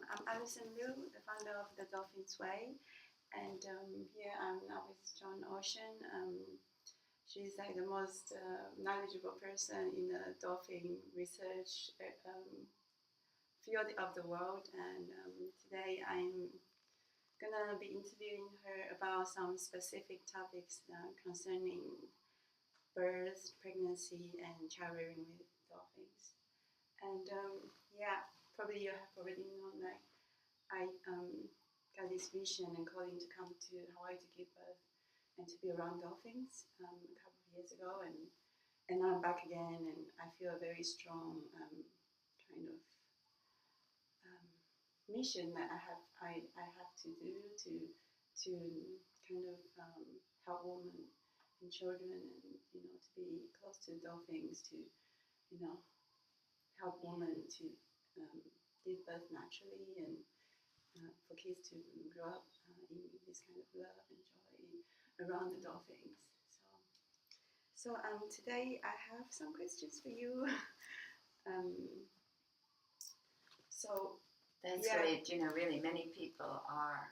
I'm Alison Liu, the founder of the Dolphin's Way, and here I'm now with Joan Ocean. She's like the most knowledgeable person in the dolphin research field of the world, and today I'm gonna be interviewing her about some specific topics concerning birth, pregnancy, and childbearing with dolphins. And yeah, probably you have already known that I got this vision and calling to come to Hawaii to give birth and to be around dolphins a couple of years ago, and now I'm back again, and I feel a very strong kind of mission that I have to do to kind of help women and children, and to be close to dolphins, to help women to give birth naturally, and for kids to grow up in this kind of love and joy around the dolphins. So today I have some questions for you. um, so That's great. Really many people are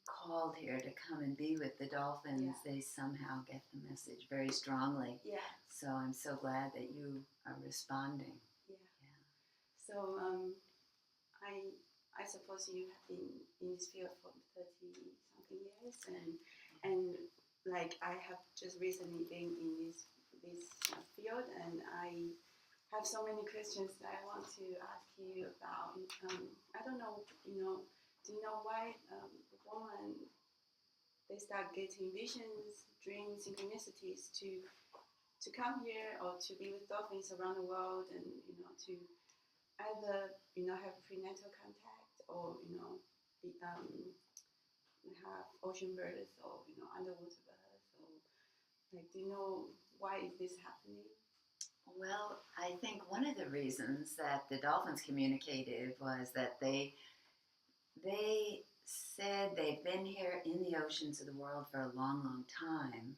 called here to come and be with the dolphins. They somehow get the message very strongly. Yeah. So I'm so glad that you are responding. Yeah. So I suppose you have been in this field for 30 something years, and like I have just recently been in this field, and I have so many questions that I want to ask you about. I don't know, do you know why the woman, they start getting visions, dreams, synchronicities to come here or to be with dolphins around the world, and to either have prenatal contact, or be, have ocean births, or underwater births, or like, do you know why is this happening? Well, I think one of the reasons that the dolphins communicated was that they said they've been here in the oceans of the world for a long, long time.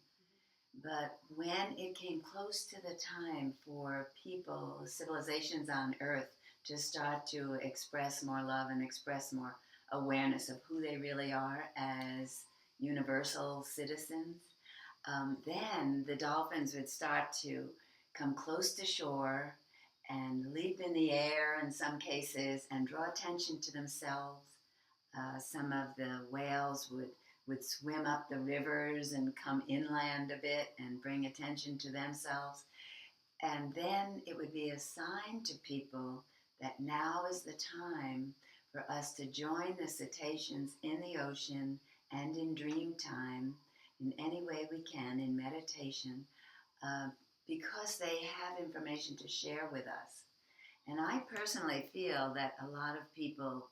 But when it came close to the time for people, civilizations on Earth, to start to express more love and express more awareness of who they really are as universal citizens, then the dolphins would start to come close to shore and leap in the air in some cases and draw attention to themselves. Some of the whales would swim up the rivers and come inland a bit and bring attention to themselves. And then it would be a sign to people that now is the time for us to join the cetaceans in the ocean and in dream time in any way we can, in meditation, because they have information to share with us. And I personally feel that a lot of people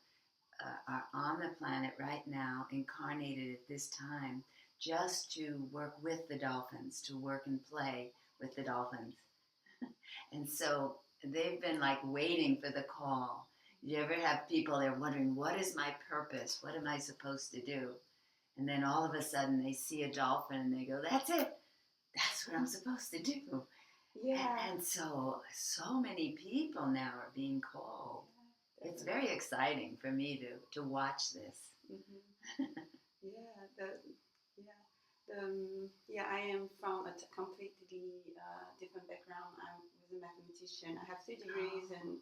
are on the planet right now, incarnated at this time, just to work with the dolphins, to work and play with the dolphins. And so they've been like waiting for the call. You ever have people, they're wondering, what is my purpose? What am I supposed to do? And then all of a sudden they see a dolphin and they go, that's it. That's what I'm supposed to do. Yeah. And so many people now are being called. It's very exciting for me to watch this. I am from a completely different background. I was a mathematician. I have 3 degrees, and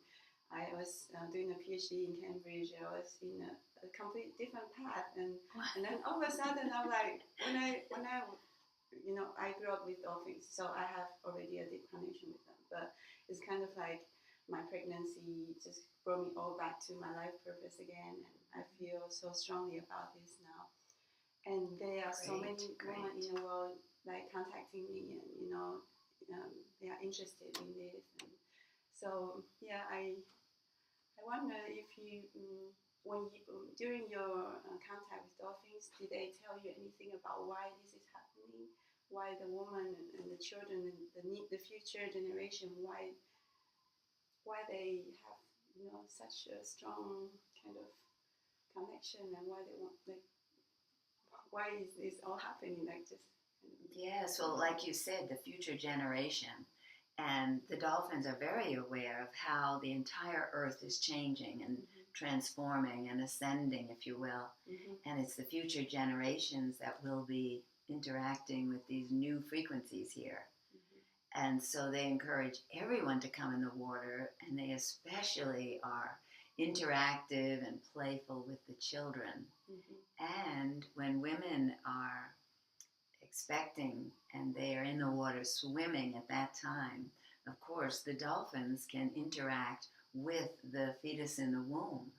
I was doing a PhD in Cambridge. I was in a complete different path, and then all of a sudden I'm like, when I I grew up with dolphins, so I have already a deep connection with them. But it's kind of like my pregnancy just brought me all back to my life purpose again, and I feel so strongly about this now. And there are so many women in the world like contacting me, and they are interested in this. And so I wonder if you, during your contact with dolphins, did they tell you anything about why this is happening? Why the woman and the children and the future generation, why they have such a strong kind of connection, and why they want, like, why is this all happening, like, just Yes, well, like you said, the future generation, and the dolphins are very aware of how the entire Earth is changing, and transforming and ascending, if you will. And it's the future generations that will be interacting with these new frequencies here. And so they encourage everyone to come in the water, and they especially are interactive and playful with the children. And when women are expecting and they are in the water swimming at that time, of course, the dolphins can interact with the fetus in the womb.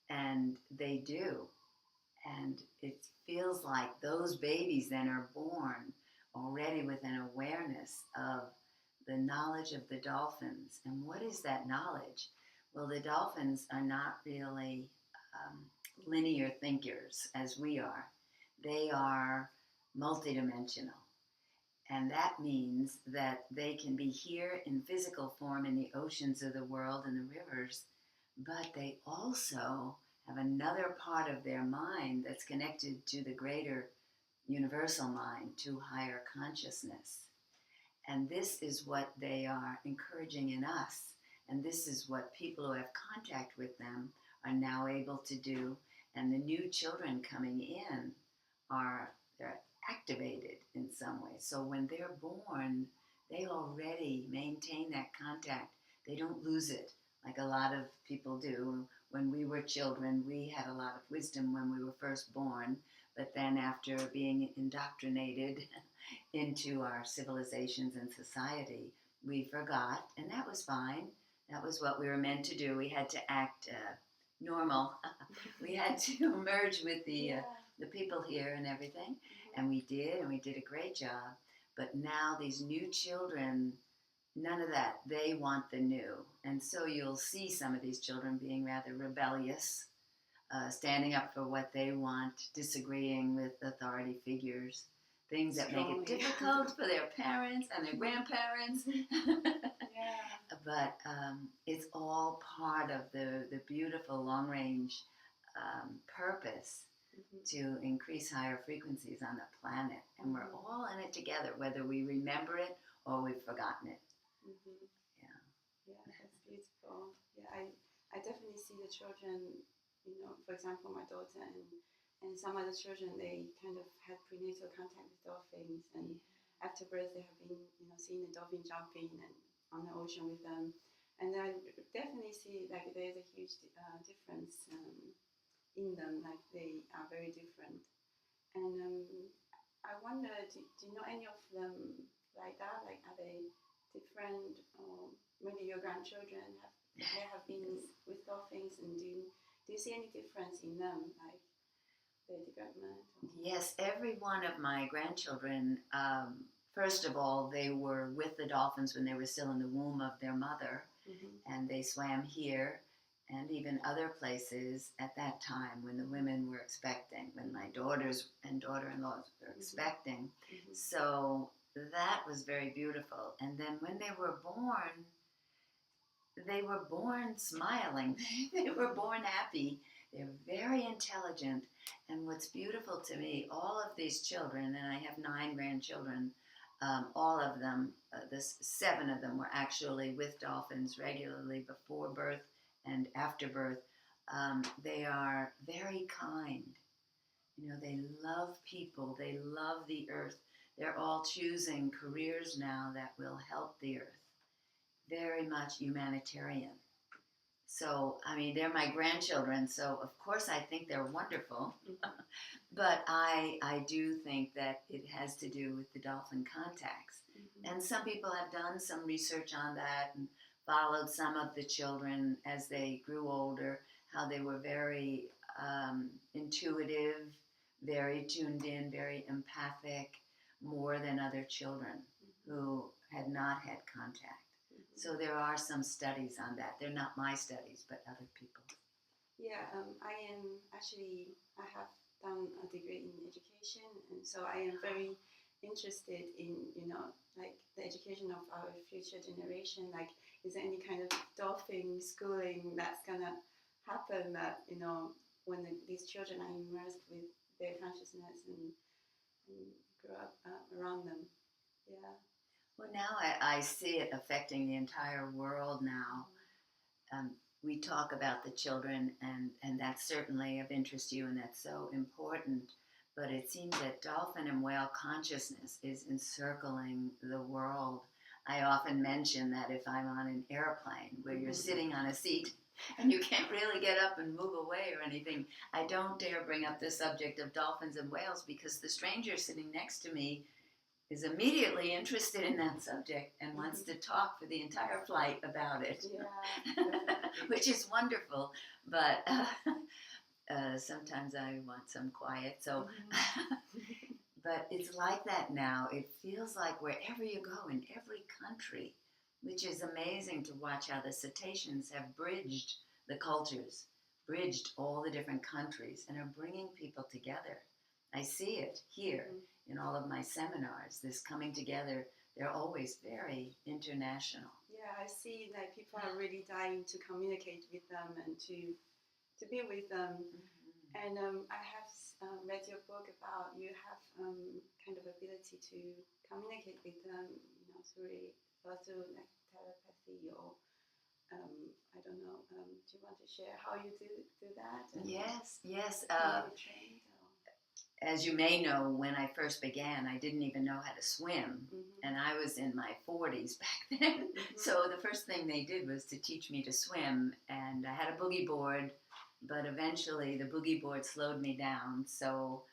And they do. And it feels like those babies then are born already with an awareness of the knowledge of the dolphins. And what is that knowledge? Well, the dolphins are not really linear thinkers as we are. They are multidimensional. And that means that they can be here in physical form in the oceans of the world and the rivers, but they also have another part of their mind that's connected to the greater universal mind, to higher consciousness. And this is what they are encouraging in us. And this is what people who have contact with them are now able to do. And the new children coming in they're activated in some way. So when they're born, they already maintain that contact. They don't lose it like a lot of people do. When we were children, we had a lot of wisdom when we were first born, but then after being indoctrinated into our civilizations and society, we forgot, and that was fine. That was what we were meant to do. We had to act normal. We had to merge with the people here and everything, and we did a great job. But now these new children, none of that. They want the new. And so you'll see some of these children being rather rebellious, standing up for what they want, disagreeing with authority figures, things that make it difficult for their parents and their grandparents. But it's all part of the beautiful long-range purpose to increase higher frequencies on the planet. And we're all in it together, whether we remember it or we've forgotten it. Yeah, that's beautiful. Yeah, I definitely see the children, for example, my daughter and some other children, they kind of had prenatal contact with dolphins, and after birth they have been, seeing the dolphin jumping and on the ocean with them. And I definitely see like there's a huge difference in them, like they are very different. And I wonder, do you know any of them like that? Like, are they different, or maybe your grandchildren have been with dolphins, and do you see any difference in them, like their development? Yes, every one of my grandchildren, first of all, they were with the dolphins when they were still in the womb of their mother, and they swam here and even other places at that time when the women were expecting, when my daughters and daughter-in-laws were expecting. So that was very beautiful. And then when they were born smiling. They were born happy. They're very intelligent. And what's beautiful to me, all of these children, and I have 9 grandchildren, all of them, 7 of them were actually with dolphins regularly before birth and after birth. They are very kind. They love people. They love the earth. They're all choosing careers now that will help the earth. Very much humanitarian. So, they're my grandchildren, so of course I think they're wonderful. But I do think that it has to do with the dolphin contacts. And some people have done some research on that and followed some of the children as they grew older, how they were very intuitive, very tuned in, very empathic, more than other children who had not had contact. So there are some studies on that. They're not my studies, but other people. Yeah, I have done a degree in education, and so I am very interested in, like the education of our future generation. Like, is there any kind of dolphin schooling that's gonna happen that, when these children are immersed with their consciousness and grow up around them? Yeah. Well, now I see it affecting the entire world now. we talk about the children, and that's certainly of interest to you, and that's so important. But it seems that dolphin and whale consciousness is encircling the world. I often mention that if I'm on an airplane where you're sitting on a seat and you can't really get up and move away or anything, I don't dare bring up the subject of dolphins and whales, because the stranger sitting next to me is immediately interested in that subject and wants to talk for the entire flight about it, which is wonderful. But sometimes I want some quiet. So, but it's like that now. It feels like wherever you go in every country, which is amazing to watch how the cetaceans have bridged the cultures, bridged all the different countries, and are bringing people together. I see it here in all of my seminars, this coming together. They're always very international. Yeah, I see that people are really dying to communicate with them and to be with them. And I have read your book about you have kind of ability to communicate with them, through also like telepathy or I don't know. Do you want to share how you do that? Yes. As you may know, when I first began, I didn't even know how to swim. And I was in my 40s back then. So the first thing they did was to teach me to swim. And I had a boogie board, but eventually the boogie board slowed me down. So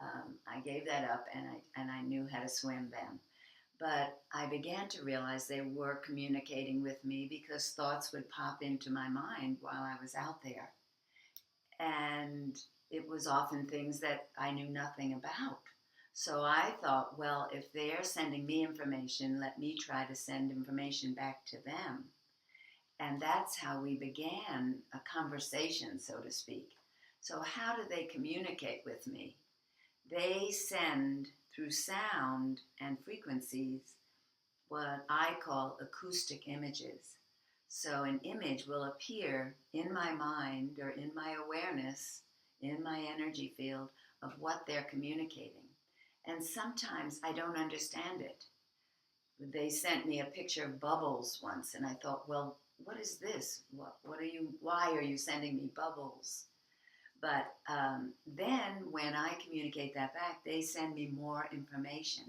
I gave that up, and I knew how to swim then. But I began to realize they were communicating with me, because thoughts would pop into my mind while I was out there. And it was often things that I knew nothing about. So I thought, well, if they're sending me information, let me try to send information back to them. And that's how we began a conversation, so to speak. So how do they communicate with me? They send through sound and frequencies what I call acoustic images. So an image will appear in my mind or in my awareness, in my energy field, of what they're communicating. And sometimes I don't understand it. They sent me a picture of bubbles once, and I thought, well, what is this? Why are you sending me bubbles? But then when I communicate that back, they send me more information.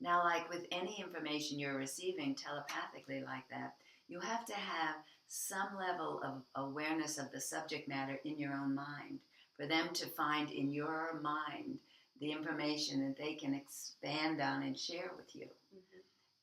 Now, like with any information you're receiving telepathically like that, you have to have some level of awareness of the subject matter in your own mind for them to find in your mind the information that they can expand on and share with you.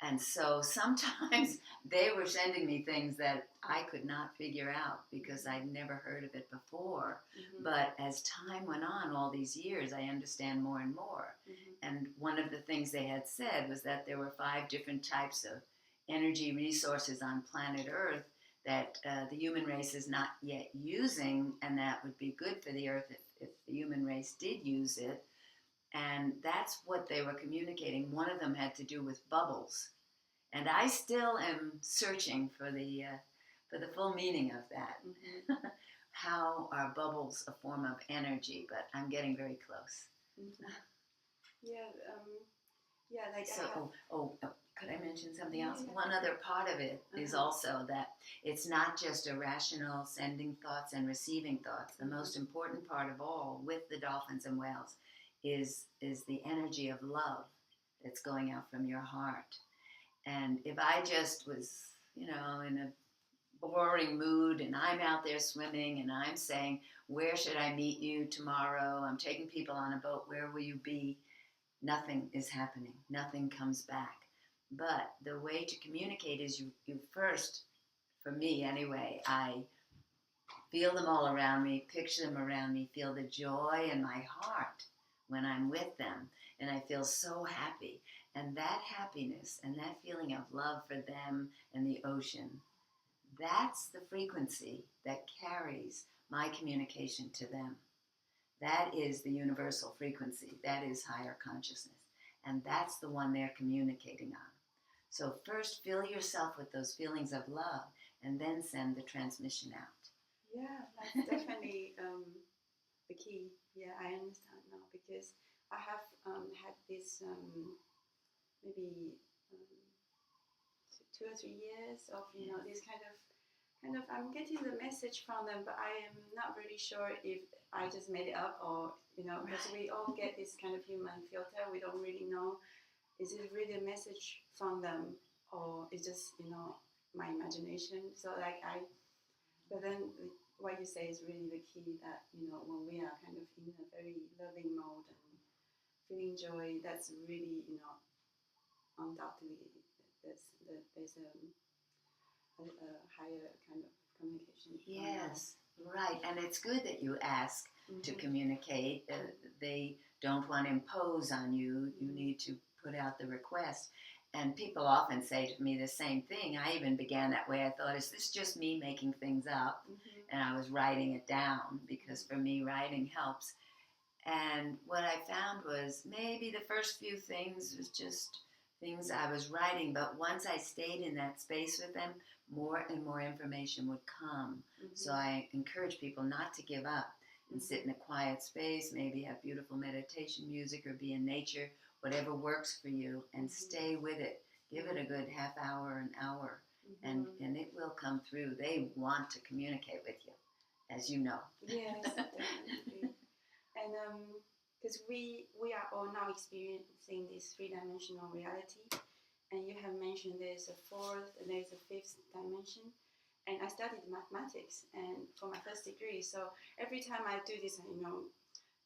And so sometimes they were sending me things that I could not figure out because I'd never heard of it before. But as time went on, all these years, I understand more and more. And one of the things they had said was that there were 5 different types of energy resources on planet Earth that the human race is not yet using, and that would be good for the Earth if the human race did use it. And that's what they were communicating. One of them had to do with bubbles. And I still am searching for the full meaning of that. How are bubbles a form of energy? But I'm getting very close. Like so, could I mention something else? One other part of it is also that it's not just a rational sending thoughts and receiving thoughts. The most important part of all with the dolphins and whales is the energy of love that's going out from your heart. And if I just was, in a boring mood and I'm out there swimming and I'm saying, where should I meet you tomorrow? I'm taking people on a boat. Where will you be? Nothing is happening. Nothing comes back. But the way to communicate is you first, for me anyway, I feel them all around me, picture them around me, feel the joy in my heart when I'm with them. And I feel so happy. And that happiness and that feeling of love for them and the ocean, that's the frequency that carries my communication to them. That is the universal frequency. That is higher consciousness. And that's the one they're communicating on. So first fill yourself with those feelings of love and then send the transmission out. Yeah, that's definitely the key. Yeah, I understand now because I have had this maybe 2 or 3 years of this kind kind of, I'm getting the message from them, but I am not really sure if I just made it up or, because we all get this kind of human filter. We don't really know, is it really a message from them or it's just, my imagination. So but then what you say is really the key that, when we are kind of in a very loving mode and feeling joy, that's really, undoubtedly there's a higher kind of communication. Yes, right. And it's good that you ask to Mm-hmm. communicate. They don't want to impose on you. You need to put out the request. And people often say to me the same thing. I even began that way. I thought, is this just me making things up? Mm-hmm. And I was writing it down because for me, writing helps. And what I found was maybe the first few things was just things I was writing, but once I stayed in that space with them, more and more information would come. Mm-hmm. So I encourage people not to give up and Mm-hmm. sit in a quiet space, maybe have beautiful meditation music or be in nature, whatever works for you, and stay with it. Give it a good half hour, an hour, and it will come through. They want to communicate with you, as you know. Yes, definitely. And because we are all now experiencing this three-dimensional reality, and you have mentioned there's a fourth and there's a fifth dimension. And I studied mathematics and for my first degree, so every time I do this,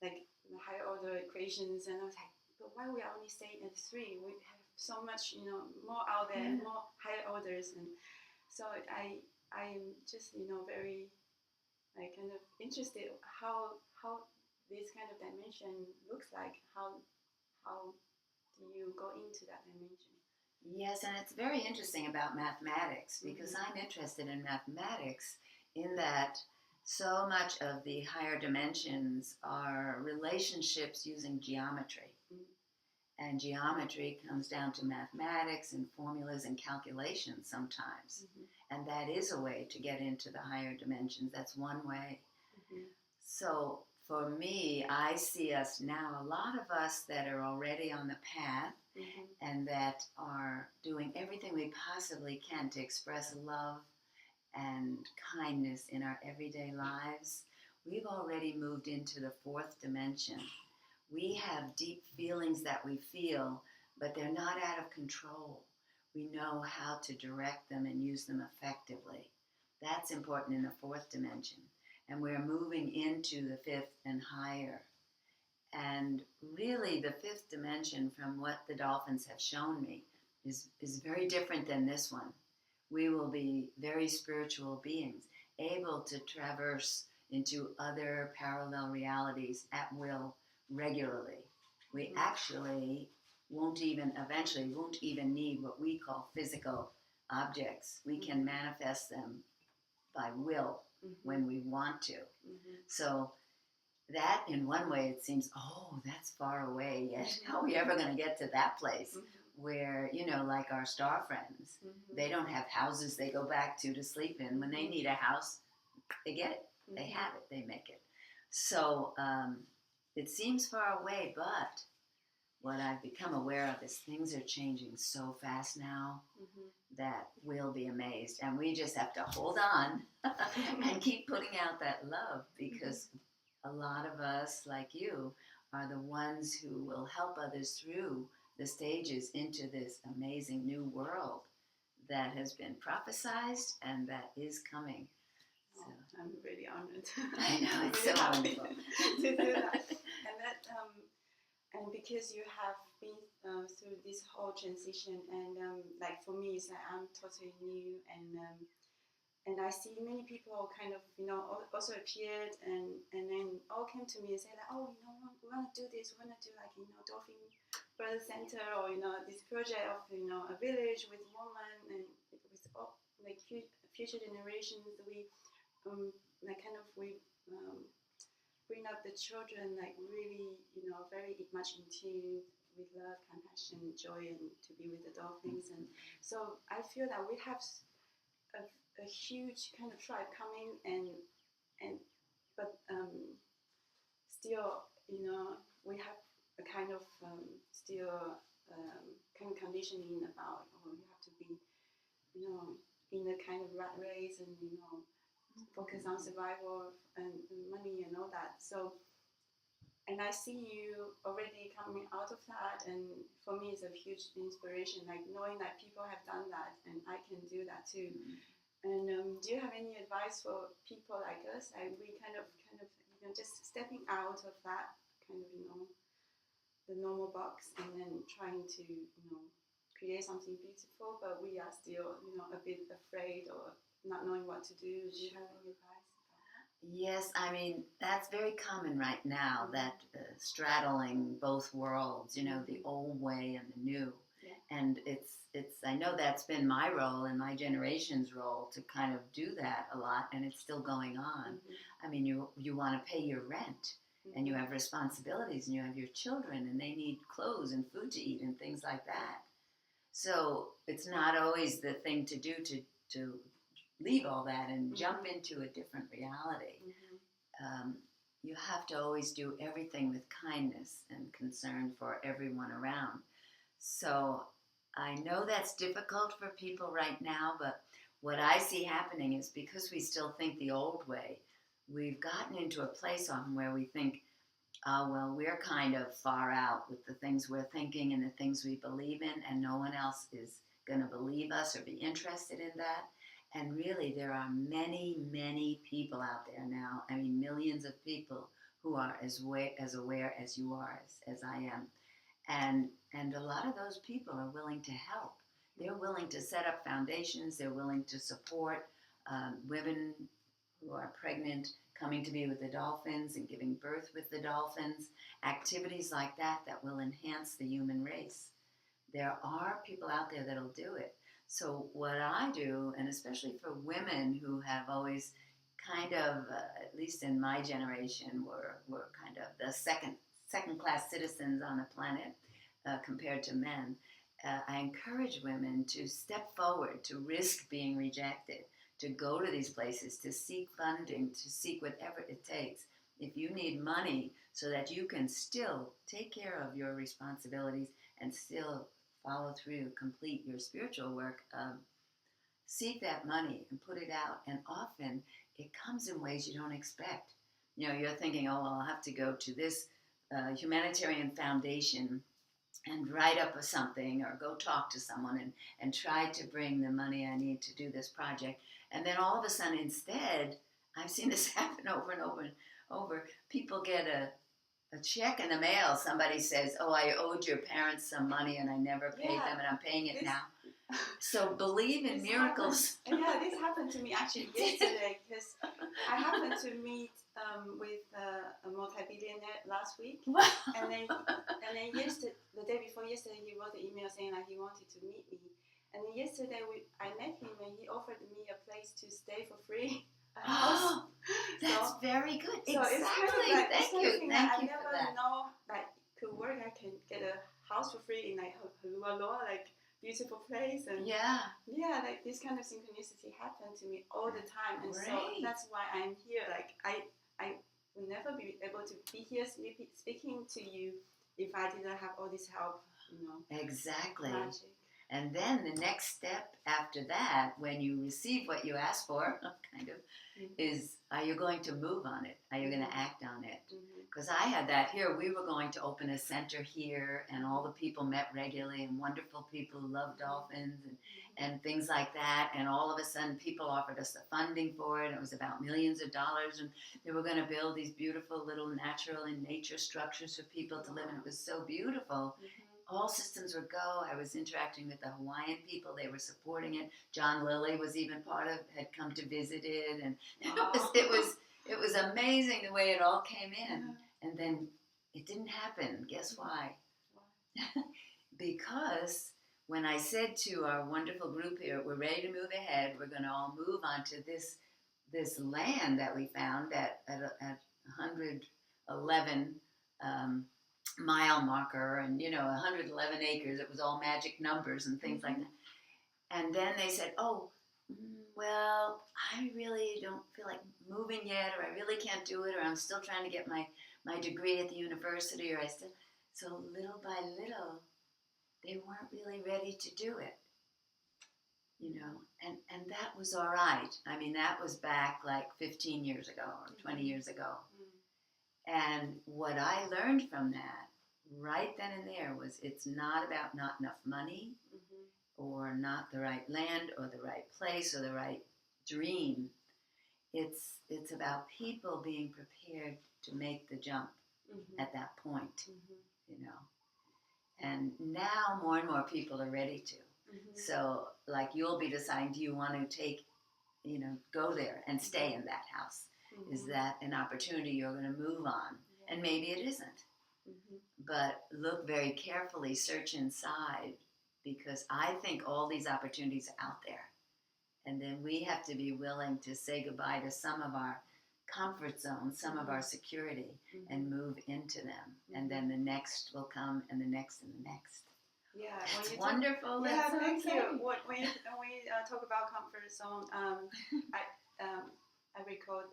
like the higher order equations, and I was like, but why we are only staying at three? We have so much, more out there, more higher orders, and so I'm just, very kind of interested how this kind of dimension looks like. How do you go into that dimension? Yes, and it's very interesting about mathematics because I'm interested in mathematics in that so much of the higher dimensions are relationships using geometry. And geometry comes down to mathematics and formulas and calculations sometimes. And that is a way to get into the higher dimensions. That's one way. So for me, I see us now, a lot of us that are already on the path and that are doing everything we possibly can to express love and kindness in our everyday lives. We've already moved into the fourth dimension. We have deep feelings that we feel, but they're not out of control. We know how to direct them and use them effectively. That's important in the fourth dimension. And we're moving into the fifth and higher. And really, the fifth dimension, from what the dolphins have shown me, is very different than this one. We will be very spiritual beings, able to traverse into other parallel realities at will regularly. We actually eventually won't even need what we call physical objects. We can manifest them by will when we want to. So that, in one way, it seems, that's far away yet. How are we ever going to get to that place where, like our star friends, they don't have houses they go back to sleep in. When they need a house, they get it. They have it. They make it. So it seems far away, but what I've become aware of is things are changing so fast now that we'll be amazed. And we just have to hold on and keep putting out that love, because a lot of us, like you, are the ones who will help others through the stages into this amazing new world that has been prophesized and that is coming. So I'm really honored. I know, it's really so wonderful to do that. And because you have been through this whole transition, and like for me, it's like I'm totally new, and I see many people kind of also appeared and then all came to me and said like, we want to do this, we want to do like Dolphin Birth Center, or this project of a village with women and with all like future generations. We bring up the children like really very much in tune with love, compassion, joy, and to be with the dolphins. And so I feel that we have a huge kind of tribe coming, but still we have a kind of still kind of conditioning about you have to be in a kind of rat race and, focus on survival and money and all that. So, and I see you already coming out of that, and for me it's a huge inspiration, like knowing that people have done that and I can do that too. And do you have any advice for people like us? Like we kind of, just stepping out of that kind of, the normal box and then trying to, create something beautiful, but we are still, a bit afraid or not knowing what to do. Do you have any advice? Yes, I mean, that's very common right now, that straddling both worlds, the old way and the new. Yeah. And I know that's been my role and my generation's role to kind of do that a lot, and it's still going on. Mm-hmm. I mean, you want to pay your rent, and you have responsibilities, and you have your children, and they need clothes and food to eat and things like that. So it's not always the thing to do to leave all that and jump into a different reality. You have to always do everything with kindness and concern for everyone around. So I know that's difficult for people right now, but what I see happening is because we still think the old way, we've gotten into a place often where we think, well, we're kind of far out with the things we're thinking and the things we believe in, and no one else is going to believe us or be interested in that. And really, there are many, many people out there now. I mean, millions of people who are as aware as you are, as I am. And a lot of those people are willing to help. They're willing to set up foundations. They're willing to support women who are pregnant, coming to be with the dolphins and giving birth with the dolphins, activities like that will enhance the human race. There are people out there that'll do it. So what I do, and especially for women who have always kind of, at least in my generation, were kind of the second-class citizens on the planet compared to men, I encourage women to step forward, to risk being rejected, to go to these places, to seek funding, to seek whatever it takes. If you need money so that you can still take care of your responsibilities and still follow through, complete your spiritual work, seek that money and put it out. And often it comes in ways you don't expect. You're thinking, oh, well, I'll have to go to this humanitarian foundation and write up something or go talk to someone and try to bring the money I need to do this project. And then all of a sudden, instead, I've seen this happen over and over and over. People get a check in the mail. Somebody says, oh, I owed your parents some money and I never paid them and I'm paying it now. So believe in miracles. This happened to me actually yesterday, because I happened to meet with a multi-billionaire last week. Wow. And then the day before yesterday, he wrote an email saying that he wanted to meet me. And then yesterday I met him and he offered me a place to stay for free. Oh, that's very good. So exactly. It's kind of like, Thank you. I never know that could work. I can get a house for free in like Hulua, like beautiful place, and like this kind of synchronicity happened to me all the time, and so that's why I'm here. Like I would never be able to be here speaking to you if I didn't have all this help. Exactly. Magic. And then the next step after that, when you receive what you ask for, is, are you going to move on it? Are you going to act on it? Because I had that here. We were going to open a center here, and all the people met regularly, and wonderful people who love dolphins and things like that. And all of a sudden, people offered us the funding for it. It was about millions of dollars, and they were going to build these beautiful little natural and nature structures for people to live in. It was so beautiful. All systems were go. I was interacting with the Hawaiian people. They were supporting it. John Lilly was even had come to visit it. And it was amazing the way it all came in. And then it didn't happen. Guess why? Because when I said to our wonderful group here, we're ready to move ahead, we're going to all move on to this land that we found at 111 mile marker, and 111 acres. It was all magic numbers and things like that. And then they said, oh, well, I really don't feel like moving yet, or I really can't do it, or I'm still trying to get my degree at the university, so little by little they weren't really ready to do it. you know, and that was all right. I mean, that was back like 15 years ago or 20 years ago. And what I learned from that right then and there was it's not about not enough money or not the right land or the right place or the right dream. It's about people being prepared to make the jump at that point, you know. And now more and more people are ready to. So, like, you'll be deciding, do you want to take, you know, go there and stay in that house? Is that an opportunity you're going to move on? And maybe it isn't. But look very carefully, search inside, because I think all these opportunities are out there. And then we have to be willing to say goodbye to some of our comfort zones, some of our security, and move into them. And then the next will come, and the next, and the next. Yeah, it's wonderful. Yeah, thank you. When you talk about comfort zone, I recall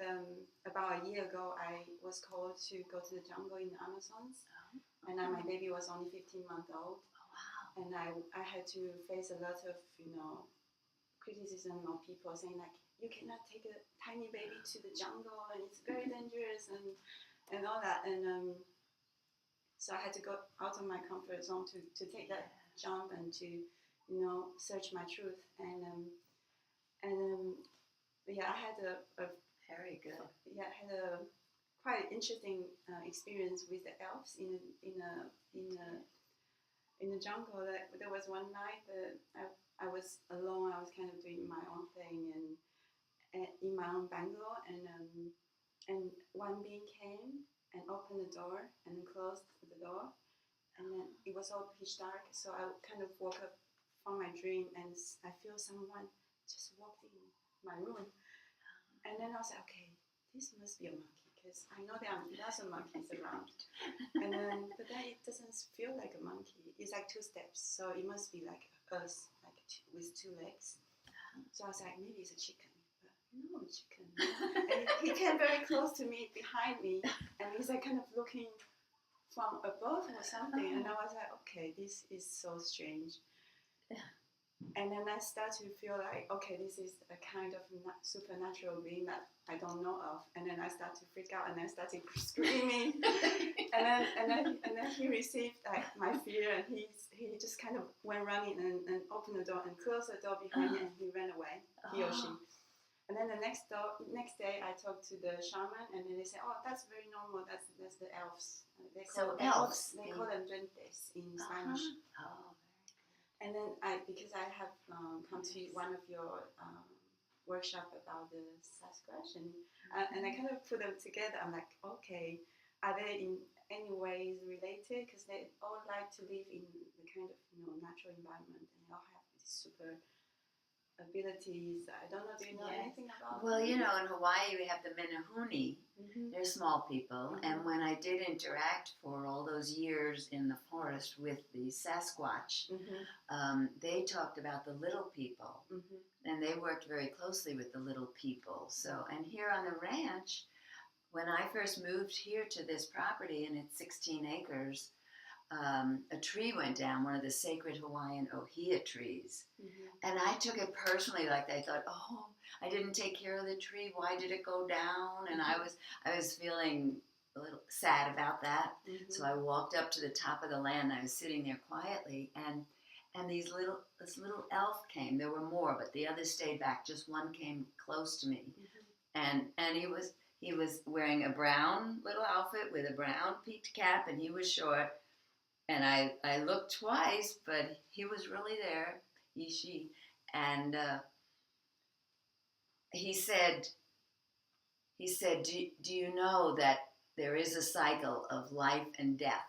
about a year ago, I was called to go to the jungle in the Amazons, and my baby was only 15 months old. Oh, wow. And I had to face a lot of, you know, criticism of people saying like, you cannot take a tiny baby to the jungle, and it's very dangerous, and all that. And so I had to go out of my comfort zone to take that jump and to, you know, search my truth. Yeah, I had a very good. Yeah, I had a quite interesting experience with the elves in the jungle. There was one night that I was alone. I was kind of doing my own thing and in my own bungalow, and one being came and opened the door and closed the door, and then it was all pitch dark. So I kind of woke up from my dream, and I feel someone just walked in my room, and then I was like, okay, this must be a monkey, because I know there are lots of monkeys around. But then it doesn't feel like a monkey. It's like 2 steps, so it must be like us, like with 2 legs. So I was like, maybe it's a chicken. But no, chicken. And he came very close to me, behind me, and he's like kind of looking from above or something. And I was like, okay, this is so strange. And then I start to feel like, okay, this is a kind of supernatural being that I don't know of. And then I start to freak out, and I started screaming. and then he received like my fear, and he just kind of went running and opened the door and closed the door behind him, and he ran away, he or she. And then the next day, I talked to the shaman, and then they said, "Oh, that's very normal. That's the elves. They call elves. They call them duendes in Spanish." Oh. And then because I have come to one of your workshop about the Sasquatch, and I kind of put them together. I'm like, okay, are they in any ways related? Because they all like to live in the kind of, you know, natural environment, and they all have these super abilities. I don't know. Do you know anything about? Well, you know, in Hawaii we have the Menehune. They're small people, and when I did interact for all those years in the forest with the Sasquatch, they talked about the little people, and they worked very closely with the little people. So, and here on the ranch, when I first moved here to this property, and it's 16 acres, a tree went down, one of the sacred Hawaiian ohia trees. And I took it personally, like I thought, oh, I didn't take care of the tree. Why did it go down? And I was feeling a little sad about that. So I walked up to the top of the land. I was sitting there quietly, and this little elf came. There were more, but the others stayed back. Just one came close to me, and he was wearing a brown little outfit with a brown peaked cap, and he was short. And I looked twice, but he was really there, she. And he said, do you know that there is a cycle of life and death?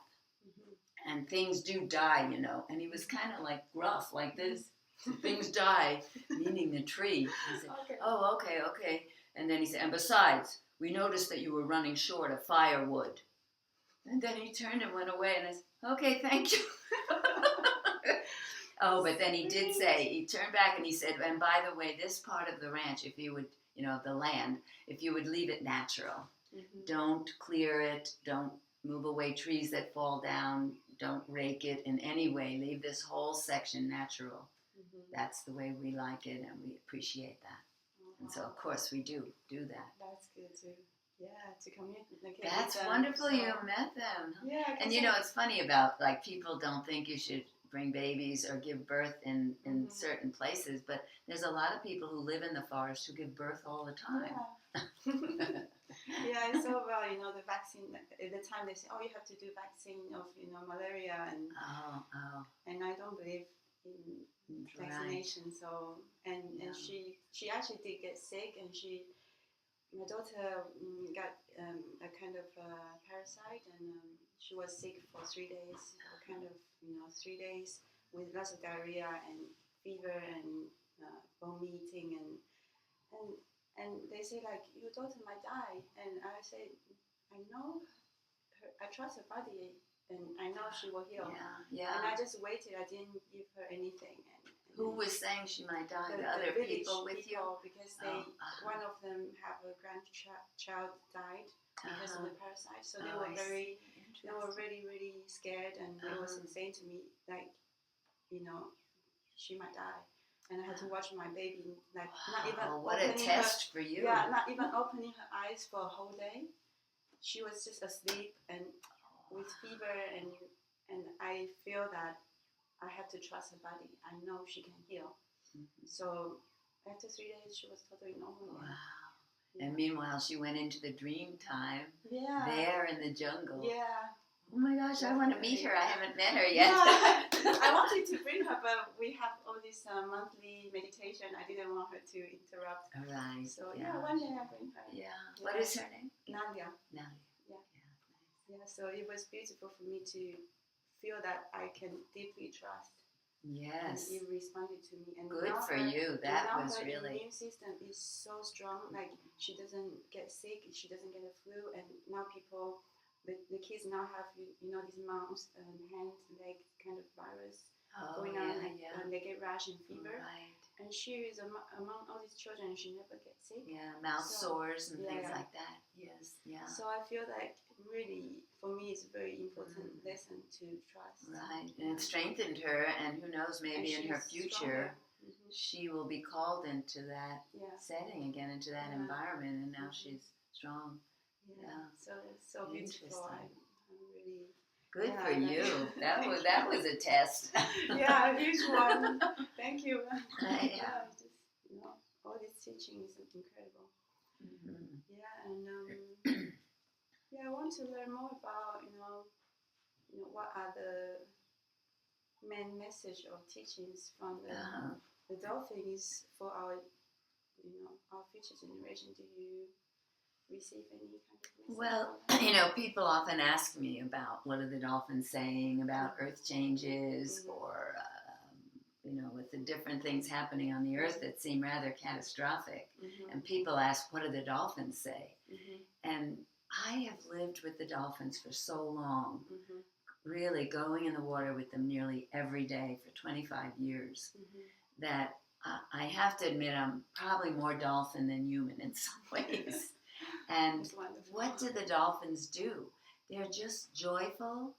And things do die, you know. And he was kind of like gruff, like this. Things die, meaning the tree. He said, okay. Oh, okay. And then he said, and besides, we noticed that you were running short of firewood. And then he turned and went away, and I said, okay, thank you. Oh, but then he did say, he turned back and he said, and by the way, this part of the ranch, if you would, you know, the land, if you would leave it natural, don't clear it, don't move away trees that fall down, don't rake it in any way, leave this whole section natural. that's the way we like it, and we appreciate that. And so, of course, we do that. That's good too. Yeah, to communicate. That's with them, wonderful. so. You met them. Yeah, and you know, it's funny about like people don't think you should bring babies or give birth in certain places, but there's a lot of people who live in the forest who give birth all the time. Yeah. Yeah, it's so well, the vaccine. At the time they say, oh, you have to do vaccine of malaria, and and I don't believe in vaccination. So and she actually did get sick, and my daughter got a kind of parasite, and she was sick for 3 days, kind of 3 days with lots of diarrhea and fever and vomiting and they say like your daughter might die, and I say I know her, I trust her body, and I know she will heal. Yeah. And I just waited. I didn't give her anything. And who was saying she might die? The other people with you? Because one of them have a grandchild died because of the parasite. So they were really, really scared, and it was insane to me. Like, she might die. And I had to watch my baby, like, not even what a test for you. Yeah, not even opening her eyes for a whole day. She was just asleep and with fever, and I feel that I have to trust her body. I know she can heal. So after 3 days, she was totally normal. Wow. Yeah. And meanwhile, she went into the dream time. Yeah. There in the jungle. Yeah. Oh my gosh, I want to meet her. I haven't met her yet. Yeah. I wanted to bring her, but we have all this monthly meditation. I didn't want her to interrupt. All right. So one day I'll bring her. Yeah. What is her name? Nadia. Yeah. Yeah. So it was beautiful for me to feel that I can deeply trust. Yes. And you responded to me. And good for you. That was her really. immune system is so strong. Like she doesn't get sick. She doesn't get a flu. And now people. The kids now have, these mumps and hand, leg kind of virus going on, and they get rash and fever. Right. And she is among all these children, she never gets sick. Yeah, mouth sores and things like that. Yes, yeah. So I feel like really, for me, it's a very important lesson to trust. Right, and it strengthened her, and who knows, maybe in her future, she will be called into that setting again, into that environment, and now she's strong. Yeah, so beautiful. I'm really good for you. That was a test. Yeah, a huge one. Thank you. Yeah. Just all this teaching is incredible. Yeah, and I want to learn more about what are the main message or teachings from the dolphins for our our future generation. Do you receive any kind of message? Well, people often ask me about what are the dolphins saying about earth changes or, with the different things happening on the earth that seem rather catastrophic. And people ask, what do the dolphins say? And I have lived with the dolphins for so long, really going in the water with them nearly every day for 25 years, that I have to admit I'm probably more dolphin than human in some ways. And what do the dolphins do? They're just joyful,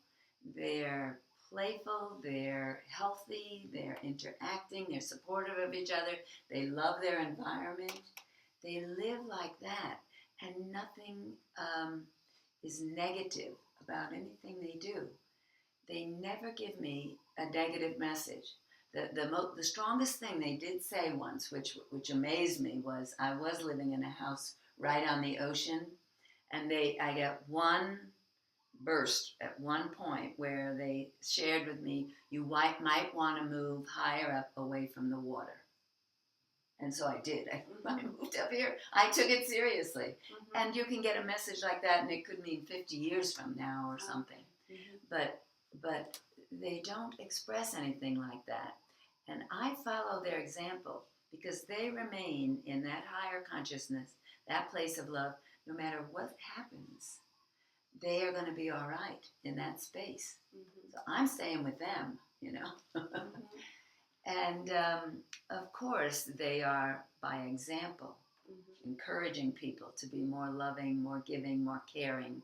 they're playful, they're healthy, they're interacting, they're supportive of each other, they love their environment. They live like that, and nothing is negative about anything they do. They never give me a negative message. The strongest thing they did say once, which amazed me, was I was living in a house right on the ocean, and I got one burst at one point where they shared with me, you might want to move higher up away from the water. And so I did. I moved up here. I took it seriously. And you can get a message like that, and it could mean 50 years from now or something. But they don't express anything like that. And I follow their example because they remain in that higher consciousness, that place of love, no matter what happens. They are going to be all right in that space. So I'm staying with them, And, of course, they are, by example, encouraging people to be more loving, more giving, more caring,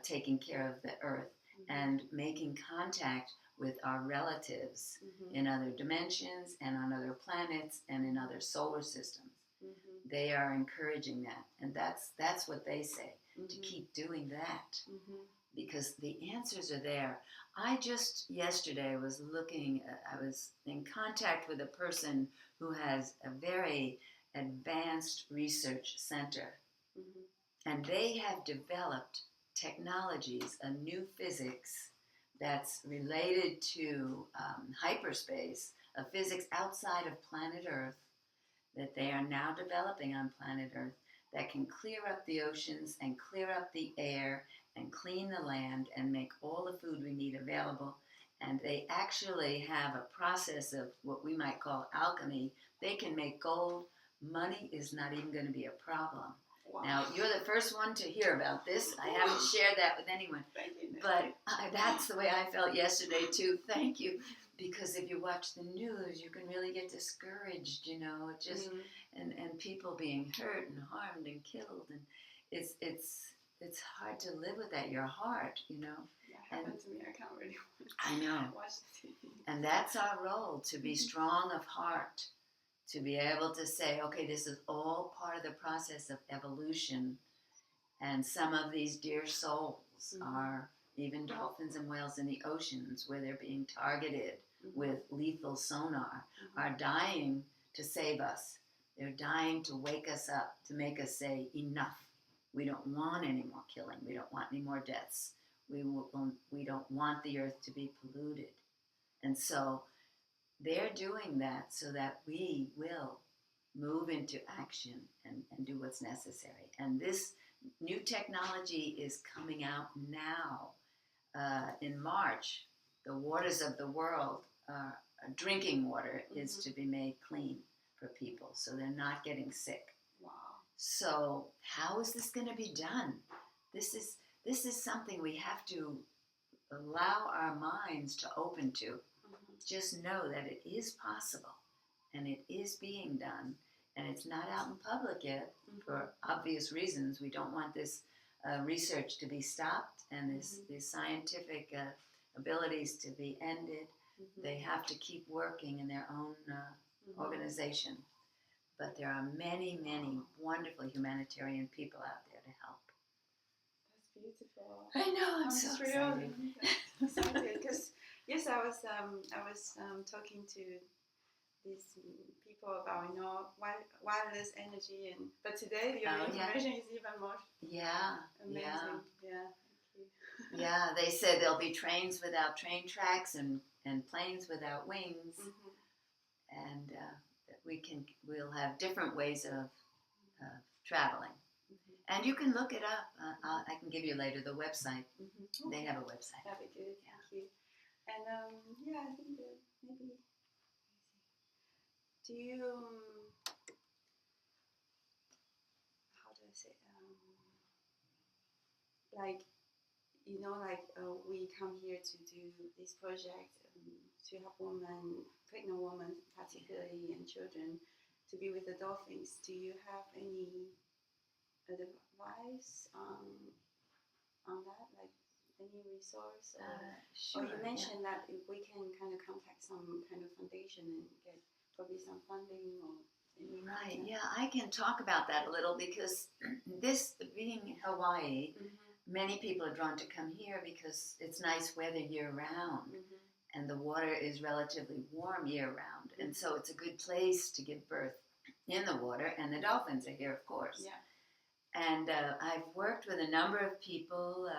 taking care of the earth. and making contact with our relatives in other dimensions and on other planets and in other solar systems. They are encouraging that, and that's what they say, to keep doing that, because the answers are there. I just yesterday was I was in contact with a person who has a very advanced research center, and they have developed technologies, a new physics that's related to hyperspace, a physics outside of planet Earth, that they are now developing on planet Earth, that can clear up the oceans and clear up the air and clean the land and make all the food we need available. And they actually have a process of what we might call alchemy. They can make gold. Money is not even going to be a problem. Wow. Now, you're the first one to hear about this. I haven't shared that with anyone. Thank you. But that's the way I felt yesterday, too. Thank you. Because if you watch the news, you can really get discouraged, you know, just and people being hurt and harmed and killed, and it's hard to live with that. Your heart, you know. Yeah, it happened to me. I can't really I know. watch the TV. And that's our role, to be strong of heart, to be able to say, okay, this is all part of the process of evolution, and some of these dear souls are even dolphins and whales in the oceans where they're being targeted with lethal sonar, are dying to save us. They're dying to wake us up, to make us say, enough. We don't want any more killing. We don't want any more deaths. We don't want the earth to be polluted. And so they're doing that so that we will move into action and do what's necessary. And this new technology is coming out now. In March, the waters of the world, drinking water is to be made clean for people, so they're not getting sick. Wow. So how is this going to be done? This is something we have to allow our minds to open to. Just know that it is possible, and it is being done, and it's not out in public yet for obvious reasons. We don't want this research to be stopped, and these scientific abilities to be ended. They have to keep working in their own organization. But there are many, many wonderful humanitarian people out there to help. That's beautiful. I know, I'm so excited. excited. Because yes, I was talking to these people about wireless energy, but today your information is even more amazing. Yeah. Yeah, they said there'll be trains without train tracks and planes without wings, and we'll have different ways of traveling. And you can look it up. I can give you later the website. They have a website. That'd be good. Thank you. And I think that maybe do you how do I say like, you know, like we come here to do this project to help pregnant women particularly, and children to be with the dolphins. Do you have any advice on that, like any resource? Sure. Or you mentioned that if we can kind of contact some kind of foundation and get probably some funding or any Right. contact. Yeah, I can talk about that a little, because this being Hawaii, many people are drawn to come here because it's nice weather year round, and the water is relatively warm year round, and so it's a good place to give birth in the water, and the dolphins are here, of course. Yeah. And I've worked with a number of people,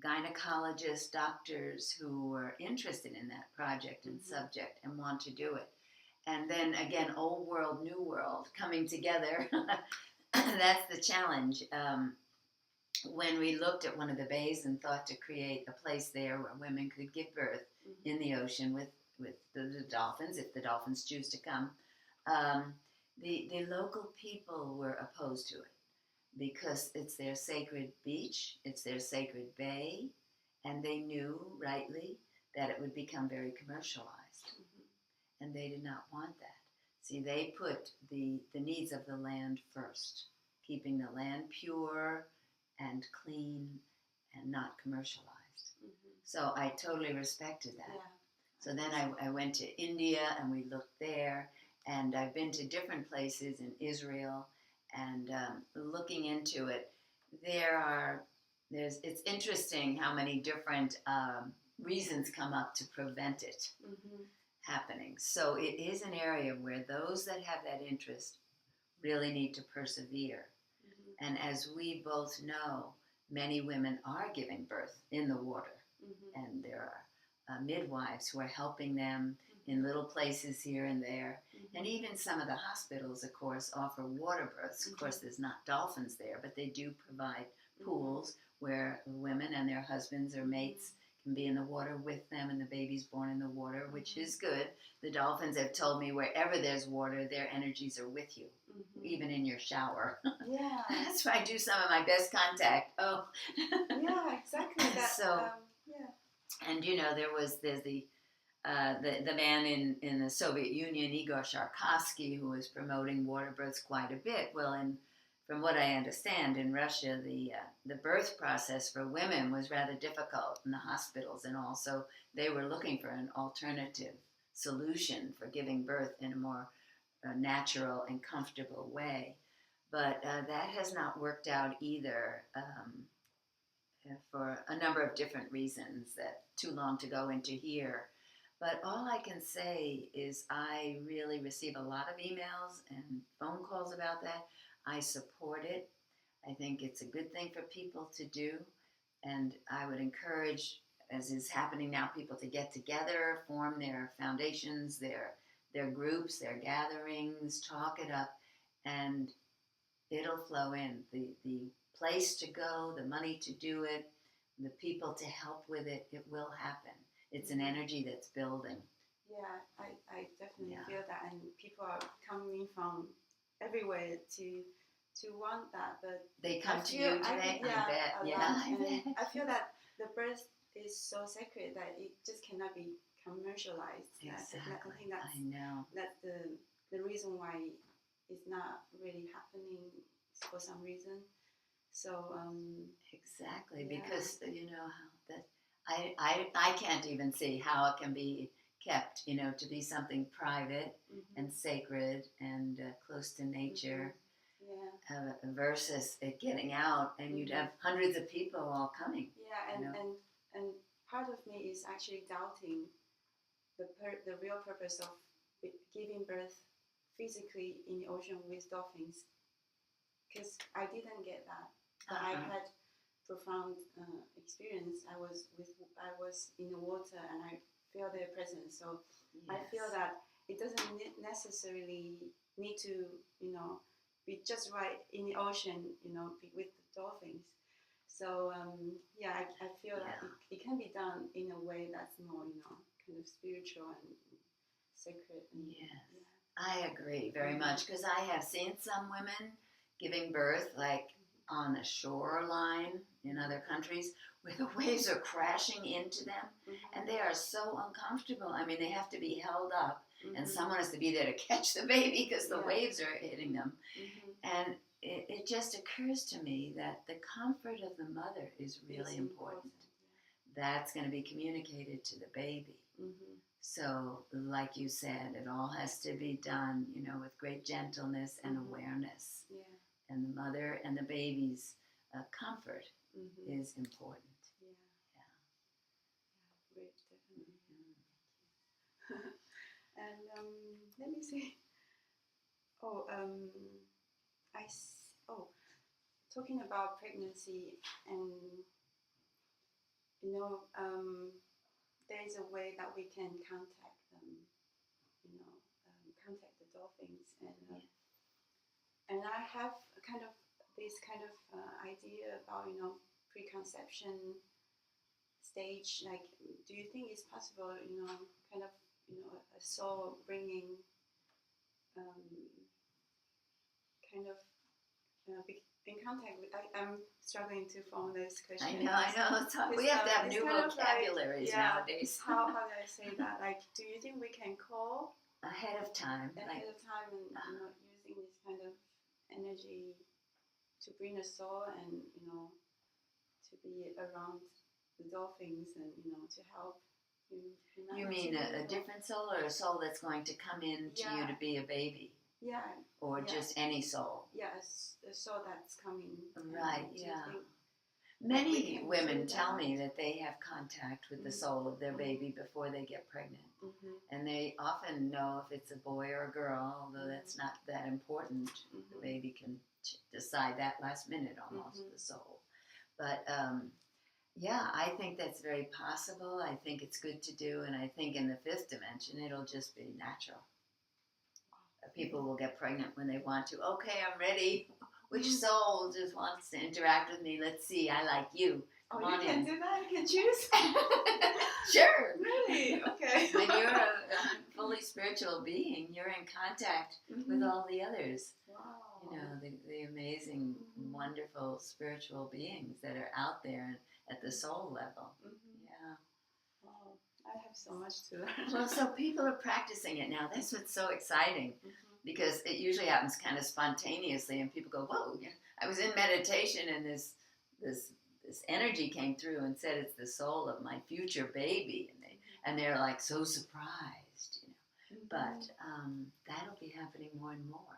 gynecologists, doctors who are interested in that project and subject and want to do it. And then again, old world, new world coming together. That's the challenge. When we looked at one of the bays and thought to create a place there where women could give birth in the ocean with the dolphins, if the dolphins choose to come, the local people were opposed to it, because it's their sacred beach, it's their sacred bay, and they knew rightly that it would become very commercialized. And they did not want that. See, they put the needs of the land first, keeping the land pure and clean and not commercialized. civilized. So I totally respected that. Yeah. So then I went to India and we looked there, and I've been to different places in Israel, and looking into it, it's interesting how many different reasons come up to prevent it happening. So it is an area where those that have that interest really need to persevere. And as we both know, many women are giving birth in the water, and there are midwives who are helping them in little places here and there. And even some of the hospitals, of course, offer water births. Of course, there's not dolphins there, but they do provide pools where women and their husbands or mates can be in the water with them, and the baby's born in the water, which is good. The dolphins have told me wherever there's water, their energies are with you, even in your shower. Yeah. That's where I do some of my best contact. Oh. Yeah, exactly. And you know, there's the man in the Soviet Union, Igor Sharkovsky, who was promoting water births quite a bit. Well, from what I understand, in Russia, the birth process for women was rather difficult in the hospitals, and also they were looking for an alternative solution for giving birth in a more natural and comfortable way. But that has not worked out either, for a number of different reasons that too long to go into here. But all I can say is I really receive a lot of emails and phone calls about that. I support it. I think it's a good thing for people to do. And I would encourage, as is happening now, people to get together, form their foundations, their groups, their gatherings, talk it up, and it'll flow in. The place to go, the money to do it, the people to help with it, it will happen. It's an energy that's building. Yeah, I definitely feel that, and people are coming from everywhere to want that, but they come to you today. I bet. And I feel that the birth is so sacred that it just cannot be commercialized. Exactly. I think that's the reason why it's not really happening for some reason. So exactly, because you know how that I can't even see how it can be kept, you know, to be something private and sacred and close to nature, versus it getting out, and you'd have hundreds of people all coming. Yeah, and part of me is actually doubting the real purpose of giving birth physically in the ocean with dolphins, because I didn't get that. But I had profound experience. I was in the water and I feel their presence. So I feel that it doesn't necessarily need to, you know, be just right in the ocean, you know, be with the dolphins. So I feel that it can be done in a way that's more, you know, kind of spiritual and sacred. And, I agree very much, because I have seen some women giving birth like on the shoreline in other countries where the waves are crashing into them, and they are so uncomfortable. I mean, they have to be held up, and someone has to be there to catch the baby because the waves are hitting them. And it just occurs to me that the comfort of the mother is really important. That's going to be communicated to the baby. So, like you said, it all has to be done, you know, with great gentleness and awareness. And the mother and the baby's comfort is important. Great, definitely. And let me see. Talking about pregnancy, and you know, there is a way that we can contact them. You know, contact the dolphins, and I have this kind of idea about, you know, preconception stage. Like, do you think it's possible, you know, kind of, you know, a soul bringing kind of in contact with? I'm struggling to form this question. I know. We have to have new vocabularies nowadays. How do I say that? Like, do you think we can call ahead of time? And you know, using this kind of energy to bring a soul and, you know, to be around the dolphins and to help humanity. You mean a different soul, or a soul that's going to come into you to be a baby? Yeah. Or just any soul? Yes, a soul that's coming. Right, yeah. Many women tell me that they have contact with the soul of their baby before they get pregnant. And they often know if it's a boy or a girl, although that's not that important. The baby can decide that last minute almost, the soul. But yeah, I think that's very possible. I think it's good to do, and I think in the fifth dimension it'll just be natural. People will get pregnant when they want to. Okay, I'm ready. Which soul just wants to interact with me? Let's see. I like you. Come on you can in. do that? You can choose? Sure. Really? Okay. When you're a fully spiritual being, you're in contact with all the others. Wow. The amazing, wonderful spiritual beings that are out there at the soul level. Yeah. Wow. I have so much to learn. Well, so people are practicing it now. That's what's so exciting. Because it usually happens kind of spontaneously, and people go, "Whoa! I was in meditation, and this energy came through and said it's the soul of my future baby," and they're like so surprised, But that'll be happening more and more.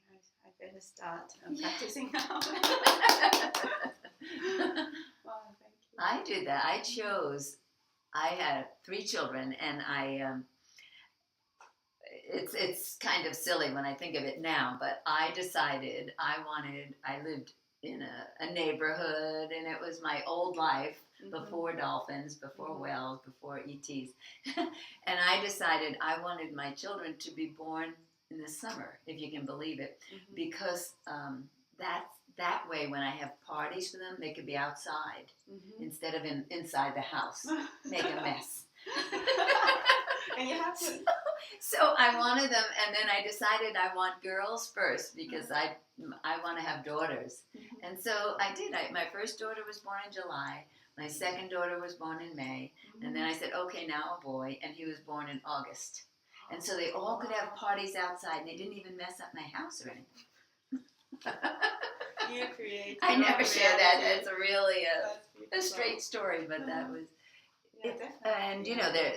Okay, I better start practicing now. Wow, thank you. I did that. I had 3 children, and It's kind of silly when I think of it now, but I decided I lived in a neighborhood, and it was my old life before dolphins, before whales, before ETs. And I decided I wanted my children to be born in the summer, if you can believe it, because that way when I have parties for them, they could be outside instead of inside the house, make a mess. And you have to... So I wanted them, and then I decided I want girls first because I want to have daughters. And so I did. My first daughter was born in July. My second daughter was born in May. And then I said, okay, now a boy, and he was born in August. And so they all could have parties outside, and they didn't even mess up my house or anything. You create. I never share that. It's really a straight story, but that was... And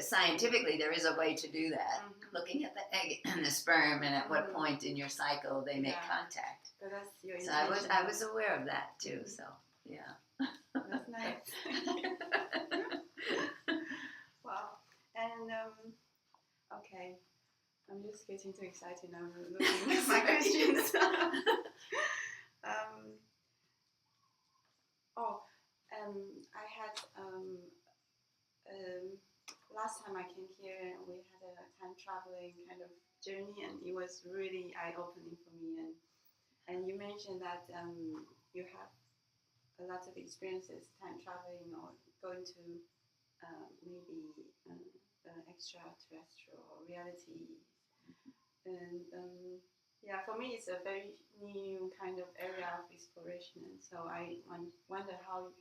scientifically there is a way to do that. Looking at the egg and the sperm, and at what point in your cycle they make contact. But that's your so I was aware of that too. So yeah. That's nice. Wow. And okay, I'm just getting too excited now. Looking at my questions. I had. Last time I came here, we had a time traveling kind of journey, and it was really eye-opening for me. And you mentioned that you have a lot of experiences time traveling or going to maybe extraterrestrial reality. And for me, it's a very new kind of area of exploration. And so I wonder how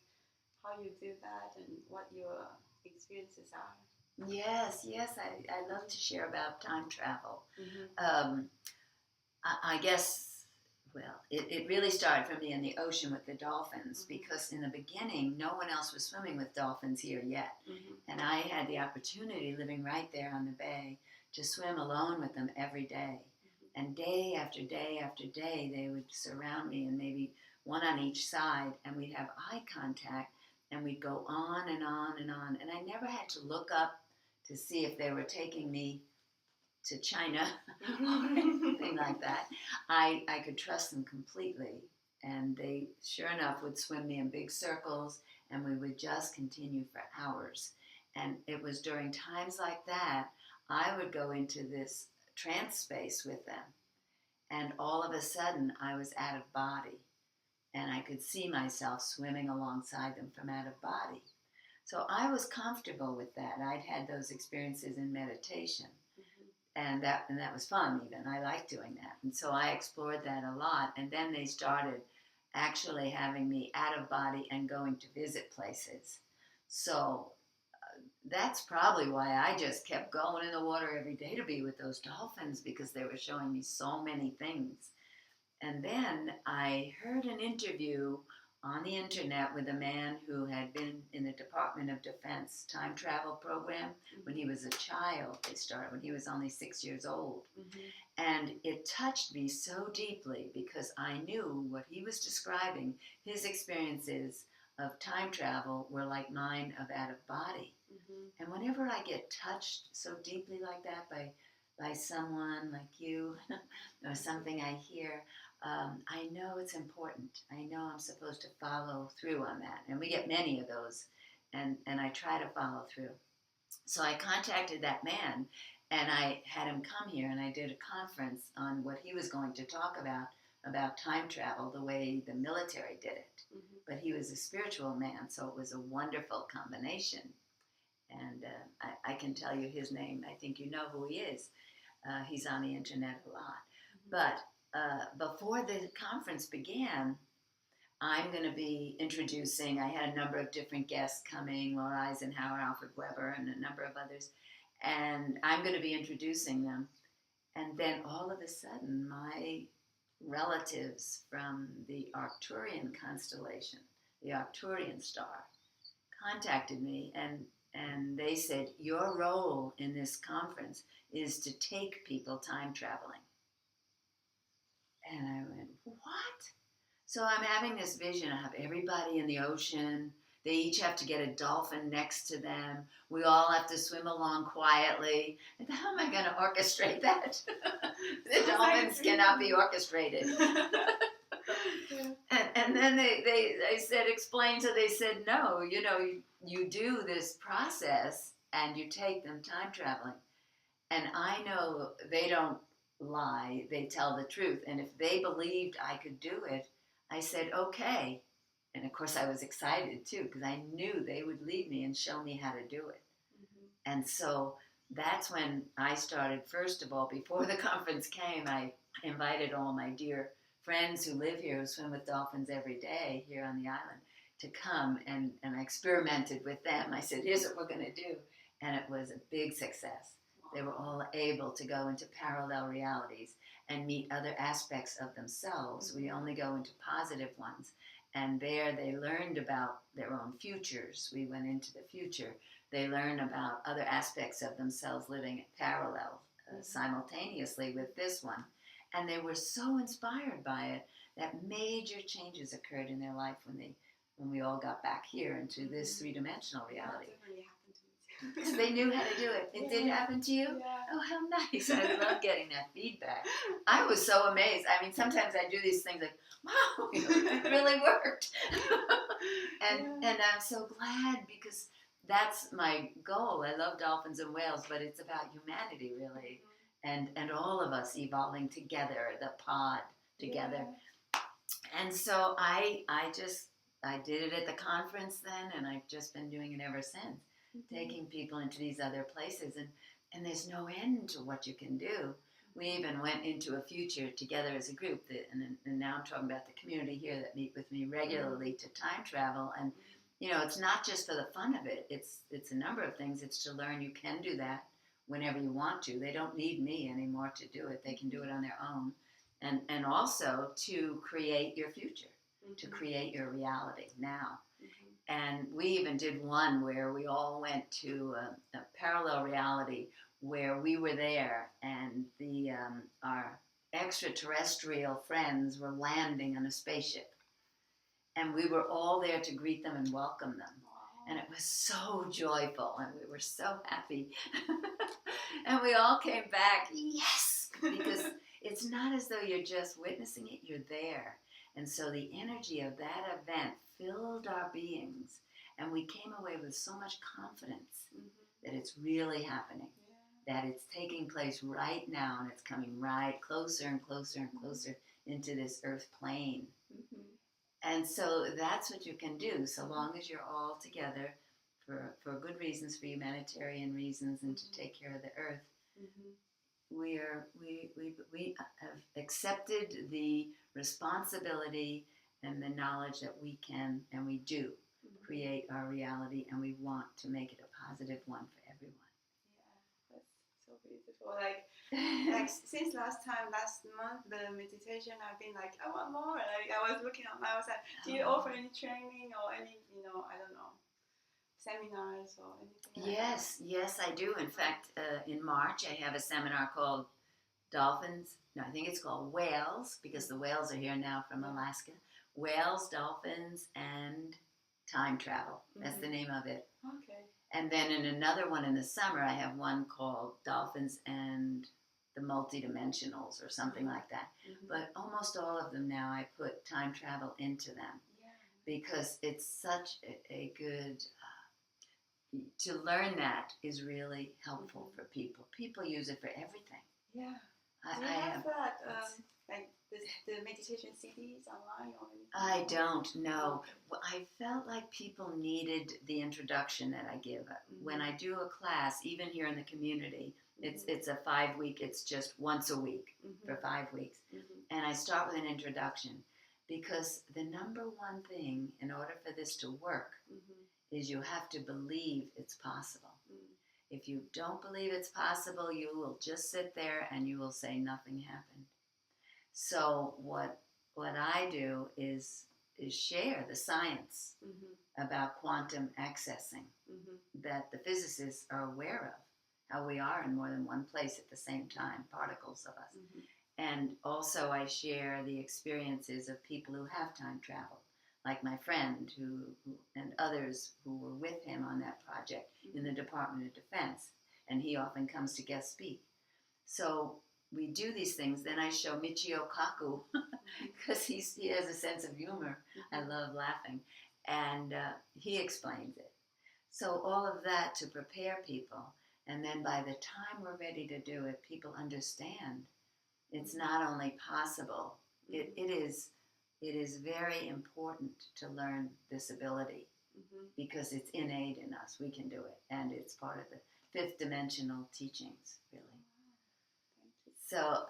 you do that and what your experiences are. Yes, I love to share about time travel. I guess, well, it really started for me in the ocean with the dolphins, because in the beginning, no one else was swimming with dolphins here yet. And I had the opportunity, living right there on the bay, to swim alone with them every day. And day after day after day, they would surround me, and maybe one on each side, and we'd have eye contact, and we'd go on and on and on. And I never had to look up to see if they were taking me to China or anything like that. I could trust them completely. And they, sure enough, would swim me in big circles, and we would just continue for hours. And it was during times like that, I would go into this trance space with them. And all of a sudden, I was out of body. And I could see myself swimming alongside them from out of body. So I was comfortable with that. I'd had those experiences in meditation. And that was fun even. I liked doing that. And so I explored that a lot. And then they started actually having me out of body and going to visit places. So that's probably why I just kept going in the water every day to be with those dolphins, because they were showing me so many things. And then I heard an interview on the internet with a man who had been in the Department of Defense time travel program. When he was a child. They started when he was only 6 years old. And it touched me so deeply because I knew what he was describing, his experiences of time travel were like mine of out of body. And whenever I get touched so deeply like that by someone like you or something I hear, I know it's important. I know I'm supposed to follow through on that. And we get many of those, and I try to follow through. So I contacted that man, and I had him come here, and I did a conference on what he was going to talk about time travel, the way the military did it. But he was a spiritual man, so it was a wonderful combination. And I can tell you his name. I think you know who he is. He's on the internet a lot. But before the conference began, I'm going to be introducing, I had a number of different guests coming, Laura Eisenhower, Alfred Weber, and a number of others. And I'm going to be introducing them. And then all of a sudden, my relatives from the Arcturian constellation, the Arcturian star, contacted me, and they said, your role in this conference is to take people time traveling. And I went, what? So I'm having this vision. I have everybody in the ocean. They each have to get a dolphin next to them. We all have to swim along quietly. And how am I going to orchestrate that? The dolphins cannot be orchestrated. And then they said, explain. So they said, no, you do this process and you take them time traveling. And I know they don't lie. They tell the truth. And if they believed I could do it, I said, okay. And of course I was excited too, because I knew they would lead me and show me how to do it. And so that's when I started, first of all, before the conference came, I invited all my dear friends who live here, who swim with dolphins every day here on the island, to come, and I experimented with them. I said, here's what we're going to do. And it was a big success. They were all able to go into parallel realities and meet other aspects of themselves. We only go into positive ones. And there they learned about their own futures. We went into the future. They learned about other aspects of themselves living parallel simultaneously with this one. And they were so inspired by it that major changes occurred in their life when we all got back here into this three-dimensional reality. Because they knew how to do it. It did happen to you? Yeah. Oh, how nice. I love getting that feedback. I was so amazed. I mean, sometimes I do these things like, wow, it really worked. And I'm so glad, because that's my goal. I love dolphins and whales, but it's about humanity, really. And all of us evolving together, the pod together. And so I did it at the conference then, and I've just been doing it ever since. Taking people into these other places, and there's no end to what you can do. We even went into a future together as a group, and now I'm talking about the community here that meet with me regularly to time travel. And it's not just for the fun of it. It's a number of things. It's to learn you can do that whenever you want to. They don't need me anymore to do it. They can do it on their own. And also to create your future, to create your reality now. And we even did one where we all went to a parallel reality where we were there, and our extraterrestrial friends were landing on a spaceship. And we were all there to greet them and welcome them. And it was so joyful, and we were so happy. And we all came back, yes, because it's not as though you're just witnessing it, you're there. And so the energy of that event filled our beings, and we came away with so much confidence that it's really happening, that it's taking place right now, and it's coming right closer and closer and closer into this earth plane. And so that's what you can do, so long as you're all together for good reasons, for humanitarian reasons, and to take care of the earth. We have accepted the responsibility and the knowledge that we can, and we do, create our reality, and we want to make it a positive one for everyone. Yeah, that's so beautiful. Like since last month, the meditation, I've been like, I want more. Like I was looking on my website. Do you offer any training or any, I don't know, seminars or anything like that? Yes, I do. In fact, in March, I have a seminar called Dolphins. No, I think it's called Whales, because the whales are here now from Alaska. Whales, dolphins, and time travel. That's the name of it. Okay. And then in another one in the summer, I have one called Dolphins and the Multidimensionals or something like that. But almost all of them now, I put time travel into them because it's such a good, to learn that is really helpful for people. People use it for everything. Yeah. I Do you have that, it's- like the meditation CDs online or anything? I don't know. Well, I felt like people needed the introduction that I give. When I do a class, even here in the community, it's a 5-week, it's just once a week for 5 weeks. And I start with an introduction because the number one thing in order for this to work is you have to believe it's possible. If you don't believe it's possible, you will just sit there and you will say nothing happened. So what I do is share the science about quantum accessing that the physicists are aware of, how we are in more than one place at the same time, particles of us. And also I share the experiences of people who have time traveled, like my friend who and others who were with him on that project in the Department of Defense, and he often comes to guest speak. So we do these things. Then I show Michio Kaku because he has a sense of humor. I love laughing, and he explains it. So all of that to prepare people, and then by the time we're ready to do it, people understand it's not only possible. It is very important to learn this ability because it's innate in us. We can do it, and it's part of the fifth dimensional teachings, really. So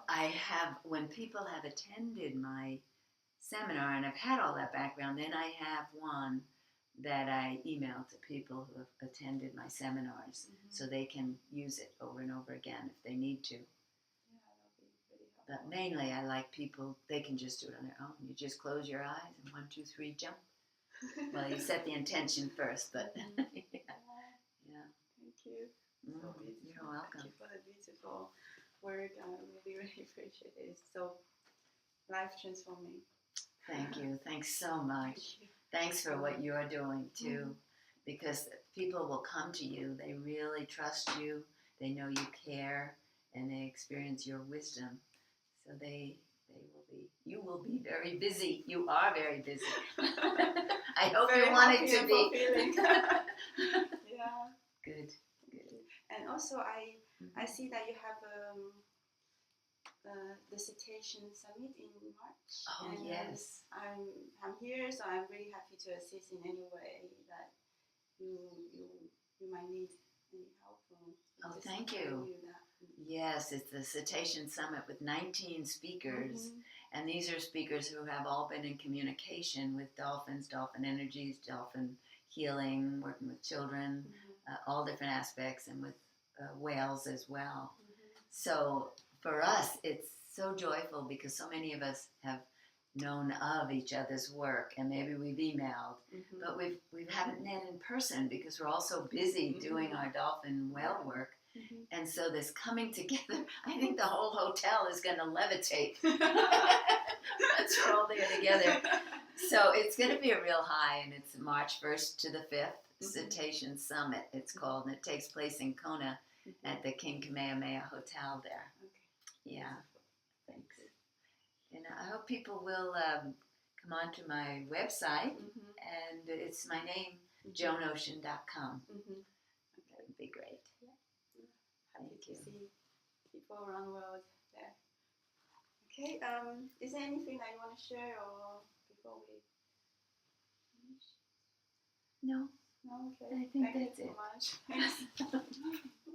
when people have attended my seminar and I've had all that background, then I have one that I email to people who have attended my seminars so they can use it over and over again if they need to. Yeah, that'll be really helpful. But mainly I like people, they can just do it on their own. You just close your eyes and 1, 2, 3, jump. Well, you set the intention first, but yeah. Thank you. So beautiful. You're welcome. Thank you for the beautiful work. I really appreciate it. It's so life transforming. Thank you. Thanks so much. Thanks for what you're doing too, because people will come to you. They really trust you. They know you care, and they experience your wisdom. So you will be very busy. You are very busy. I hope Very you want it to be. Yeah. Good. And also, I see that you have the Citation Summit in March. Oh, and yes. I'm here, so I'm really happy to assist in any way that you might need any help from. Oh, thank you. Yes, it's the Citation Summit with 19 speakers, and these are speakers who have all been in communication with dolphins, dolphin energies, dolphin healing, working with children, all different aspects, and with whales as well. So for us, it's so joyful because so many of us have known of each other's work, and maybe we've emailed, but we haven't met in person because we're all so busy doing our dolphin whale work. And so this coming together, I think the whole hotel is going to levitate. Once we're all there together. So it's going to be a real high, and it's March 1st to the 5th, Citation Summit, it's called, and it takes place in Kona at the King Kamehameha Hotel there. Yeah, thanks. And I hope people will come onto my website, and it's my name, joanocean.com. That would be great. Happy to see people around the world there. Okay, is there anything that you want to share or before we finish? No. No, okay. I think Thank that's you it. so much. Thanks.